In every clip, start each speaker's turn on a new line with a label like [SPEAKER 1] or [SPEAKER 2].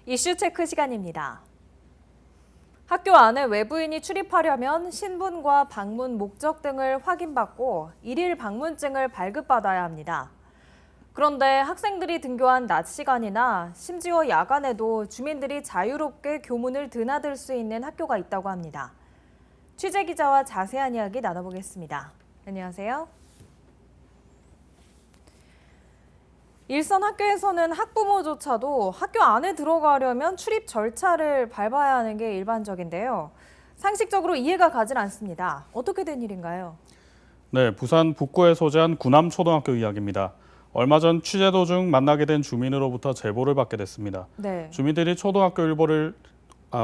[SPEAKER 1] 이슈 체크 시간입니다. 학교 안에 외부인이 출입하려면 신분과 방문 목적 등을 확인받고 일일 방문증을 발급받아야 합니다. 그런데 학생들이 등교한 낮 시간이나 심지어 야간에도 주민들이 자유롭게 교문을 드나들 수 있는 학교가 있다고 합니다. 취재 기자와 자세한 이야기 나눠보겠습니다. 안녕하세요. 일선 학교에서는 학부모조차도 학교 안에 들어가려면 출입 절차를 밟아야 하는 게 일반적인데요. 상식적으로 이해가 가질 않습니다. 어떻게 된 일인가요?
[SPEAKER 2] 네, 부산 북구에 소재한 구남초등학교 이야기입니다. 얼마 전 취재 도중 만나게 된 주민으로부터 제보를 받게 됐습니다.
[SPEAKER 1] 네.
[SPEAKER 2] 주민들이 초등학교 일부를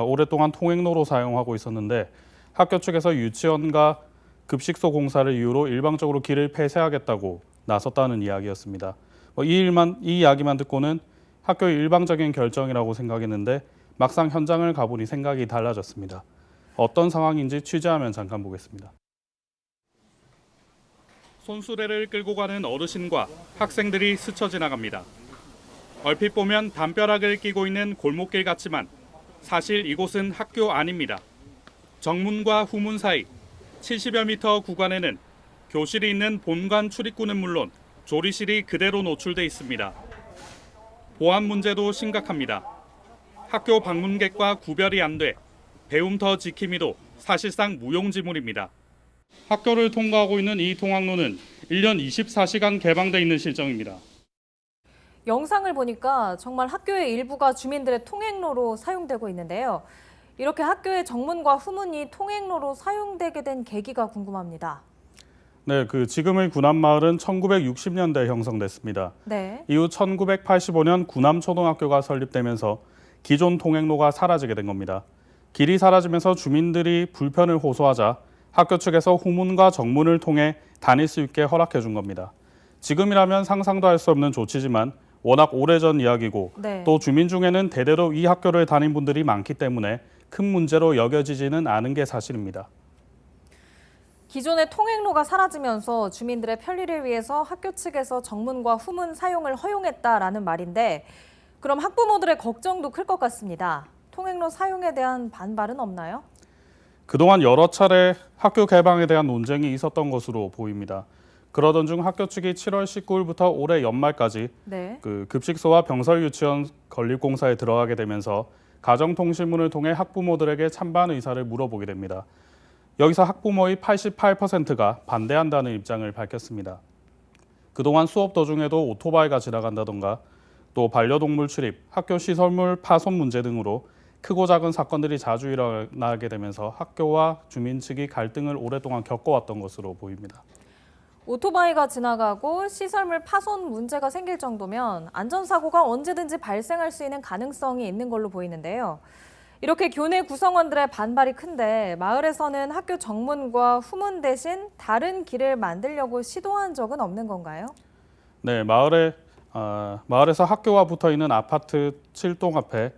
[SPEAKER 2] 오랫동안 통행로로 사용하고 있었는데 학교 측에서 유치원과 급식소 공사를 이유로 일방적으로 길을 폐쇄하겠다고 나섰다는 이야기였습니다. 이 이야기만 듣고는 학교의 일방적인 결정이라고 생각했는데 막상 현장을 가보니 생각이 달라졌습니다. 어떤 상황인지 취재하면 잠깐 보겠습니다. 손수레를 끌고 가는 어르신과 학생들이 스쳐 지나갑니다. 얼핏 보면 담벼락을 끼고 있는 골목길 같지만 사실 이곳은 학교 아닙니다. 정문과 후문 사이 70여 미터 구간에는 교실이 있는 본관 출입구는 물론 조리실이 그대로 노출돼 있습니다. 보안 문제도 심각합니다. 학교 방문객과 구별이 안 돼 배움터 지킴이도 사실상 무용지물입니다. 학교를 통과하고 있는 이 통학로는 1년 24시간 개방돼 있는 실정입니다.
[SPEAKER 1] 영상을 보니까 정말 학교의 일부가 주민들의 통행로로 사용되고 있는데요. 이렇게 학교의 정문과 후문이 통행로로 사용되게 된 계기가 궁금합니다.
[SPEAKER 2] 네, 지금의 구남마을은 1960년대에 형성됐습니다.
[SPEAKER 1] 네.
[SPEAKER 2] 이후 1985년 구남초등학교가 설립되면서 기존 통행로가 사라지게 된 겁니다. 길이 사라지면서 주민들이 불편을 호소하자 학교 측에서 후문과 정문을 통해 다닐 수 있게 허락해 준 겁니다. 지금이라면 상상도 할 수 없는 조치지만 워낙 오래전 이야기고
[SPEAKER 1] 네.
[SPEAKER 2] 또 주민 중에는 대대로 이 학교를 다닌 분들이 많기 때문에 큰 문제로 여겨지지는 않은 게 사실입니다.
[SPEAKER 1] 기존의 통행로가 사라지면서 주민들의 편리를 위해서 학교 측에서 정문과 후문 사용을 허용했다라는 말인데 그럼 학부모들의 걱정도 클 것 같습니다. 통행로 사용에 대한 반발은 없나요?
[SPEAKER 2] 그동안 여러 차례 학교 개방에 대한 논쟁이 있었던 것으로 보입니다. 그러던 중 학교 측이 7월 19일부터 올해 연말까지
[SPEAKER 1] 네.
[SPEAKER 2] 급식소와 병설 유치원 건립공사에 들어가게 되면서 가정통신문을 통해 학부모들에게 찬반 의사를 물어보게 됩니다. 여기서 학부모의 88%가 반대한다는 입장을 밝혔습니다. 그동안 수업 도중에도 오토바이가 지나간다던가 또 반려동물 출입, 학교 시설물 파손 문제 등으로 크고 작은 사건들이 자주 일어나게 되면서 학교와 주민 측이 갈등을 오랫동안 겪어왔던 것으로 보입니다.
[SPEAKER 1] 오토바이가 지나가고 시설물 파손 문제가 생길 정도면 안전사고가 언제든지 발생할 수 있는 가능성이 있는 걸로 보이는데요. 이렇게 교내 구성원들의 반발이 큰데 마을에서는 학교 정문과 후문 대신 다른 길을 만들려고 시도한 적은 없는 건가요?
[SPEAKER 2] 네, 마을에서 학교와 붙어 있는 아파트 7동 앞에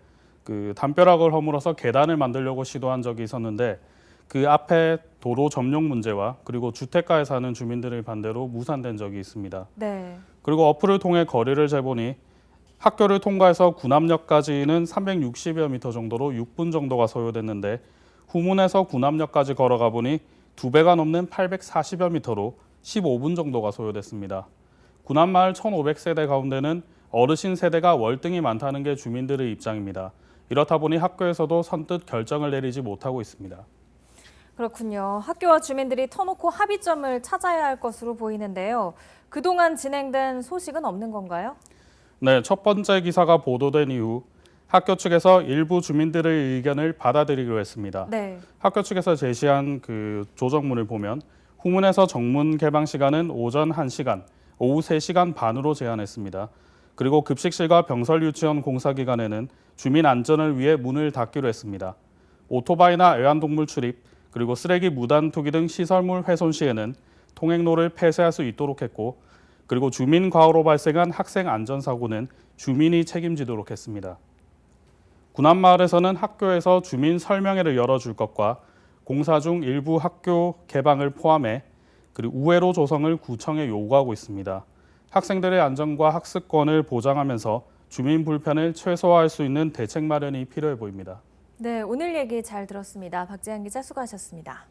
[SPEAKER 2] 담벼락을 허물어서 계단을 만들려고 시도한 적이 있었는데 그 앞에 도로 점용 문제와 그리고 주택가에 사는 주민들의 반대로 무산된 적이 있습니다.
[SPEAKER 1] 네.
[SPEAKER 2] 그리고 어플을 통해 거리를 재보니 학교를 통과해서 구남역까지는 360여 미터 정도로 6분 정도가 소요됐는데 후문에서 구남역까지 걸어가 보니 2배가 넘는 840여 미터로 15분 정도가 소요됐습니다. 구남마을 1,500세대 가운데는 어르신 세대가 월등히 많다는 게 주민들의 입장입니다. 이렇다 보니 학교에서도 선뜻 결정을 내리지 못하고 있습니다.
[SPEAKER 1] 그렇군요. 학교와 주민들이 터놓고 합의점을 찾아야 할 것으로 보이는데요. 그동안 진행된 소식은 없는 건가요?
[SPEAKER 2] 네, 첫 번째 기사가 보도된 이후 학교 측에서 일부 주민들의 의견을 받아들이기로 했습니다.
[SPEAKER 1] 네.
[SPEAKER 2] 학교 측에서 제시한 조정문을 보면 후문에서 정문 개방 시간은 오전 1시간, 오후 3시간 반으로 제한했습니다. 그리고 급식실과 병설 유치원 공사 기간에는 주민 안전을 위해 문을 닫기로 했습니다. 오토바이나 애완동물 출입, 그리고 쓰레기 무단 투기 등 시설물 훼손 시에는 통행로를 폐쇄할 수 있도록 했고 그리고 주민 과오로 발생한 학생 안전사고는 주민이 책임지도록 했습니다. 구남마을에서는 학교에서 주민 설명회를 열어줄 것과 공사 중 일부 학교 개방을 포함해 그리고 우회로 조성을 구청에 요구하고 있습니다. 학생들의 안전과 학습권을 보장하면서 주민 불편을 최소화할 수 있는 대책 마련이 필요해 보입니다.
[SPEAKER 1] 네, 오늘 얘기 잘 들었습니다. 박재한 기자 수고하셨습니다.